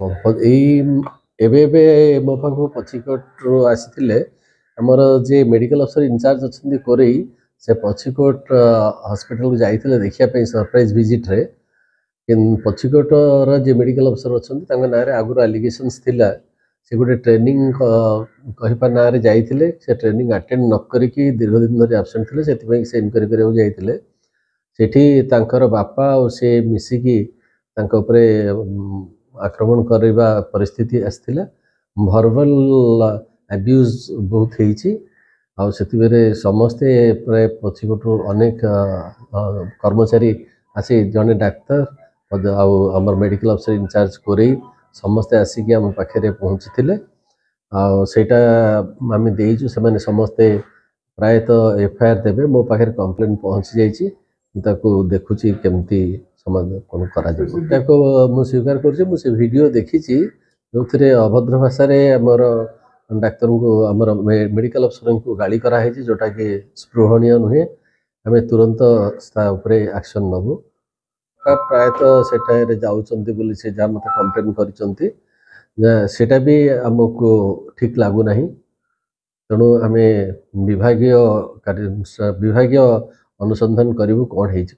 ଏଇ ଏବେ ଏବେ ମୋ ପାଖକୁ ପଛିକୋଟରୁ ଆସିଥିଲେ ଆମର ଯେ ମେଡ଼ିକାଲ ଅଫିସର ଇନଚାର୍ଜ ଅଛନ୍ତି କୋରେଇ, ସେ ପଛିକୋଟ ହସ୍ପିଟାଲକୁ ଯାଇଥିଲେ ଦେଖିବା ପାଇଁ ସରପ୍ରାଇଜ୍ ଭିଜିଟ୍ରେ। ପଛିକୋଟର ଯେ ମେଡ଼ିକାଲ ଅଫିସର ଅଛନ୍ତି ତାଙ୍କ ନାଁରେ ଆଗରୁ ଆଲିଗେସନ୍ସ ଥିଲା। ସେ ଗୋଟେ ଟ୍ରେନିଂ କହିବା ନାଁରେ ଯାଇଥିଲେ, ସେ ଟ୍ରେନିଂ ଆଟେଣ୍ଡ ନ କରିକି ଦୀର୍ଘ ଦିନ ଧରି ଆବସେଣ୍ଟ ଥିଲେ, ସେଥିପାଇଁ ସେ ଇନକ୍ୱାରି କରିବାକୁ ଯାଇଥିଲେ। ସେଠି ତାଙ୍କର ବାପା ଆଉ ସେ ମିଶିକି ତାଙ୍କ ଉପରେ ଆକ୍ରମଣ କରିବା ପରିସ୍ଥିତି ଆସିଥିଲା। ଭର୍ବାଲ ଆବ୍ୟୁଜ୍ ବହୁତ ହେଇଛି। ଆଉ ସେଥିରେ ସମସ୍ତେ ପ୍ରାୟ ପଛିକୋଟରୁ ଅନେକ କର୍ମଚାରୀ ଆସି, ଜଣେ ଡାକ୍ତର ଆଉ ଆମର ମେଡ଼ିକାଲ ଅଫିସର ଇନଚାର୍ଜ କୋରେଇ ସମସ୍ତେ ଆସିକି ଆମ ପାଖରେ ପହଞ୍ଚିଥିଲେ। ଆଉ ସେଇଟା ଆମେ ଦେଇଛୁ, ସେମାନେ ସମସ୍ତେ ପ୍ରାୟତଃ ଏଫଆଇଆର ଦେବେ। ମୋ ପାଖରେ କମ୍ପ୍ଲେନ୍ ପହଞ୍ଚି ଯାଇଛି, ମୁଁ ତାକୁ ଦେଖୁଛି କେମିତି ସମାଧାନ କ'ଣ କରାଯିବ। ତାକୁ ମୁଁ ସ୍ୱୀକାର କରୁଛି, ମୁଁ ସେ ଭିଡ଼ିଓ ଦେଖିଛି ଯେଉଁଥିରେ ଅଭଦ୍ର ଭାଷାରେ ଆମର ଡାକ୍ତରଙ୍କୁ, ଆମର ମେଡ଼ିକାଲ ଅଫିସରଙ୍କୁ ଗାଳି କରାହେଇଛି, ଯେଉଁଟାକି ସ୍ପୃହଣୀୟ ନୁହେଁ। ଆମେ ତୁରନ୍ତ ତା ଉପରେ ଆକ୍ସନ୍ ନେବୁ। ପ୍ରାୟତଃ ସେଠାରେ ଯାଉଛନ୍ତି ବୋଲି ସେ ଯାହା ମୋତେ କମ୍ପ୍ଲେନ୍ କରିଛନ୍ତି, ସେଇଟା ବି ଆମକୁ ଠିକ୍ ଲାଗୁନାହିଁ। ତେଣୁ ଆମେ ବିଭାଗୀୟ ଅନୁସନ୍ଧାନ କରିବୁ କ'ଣ ହେଇଛି।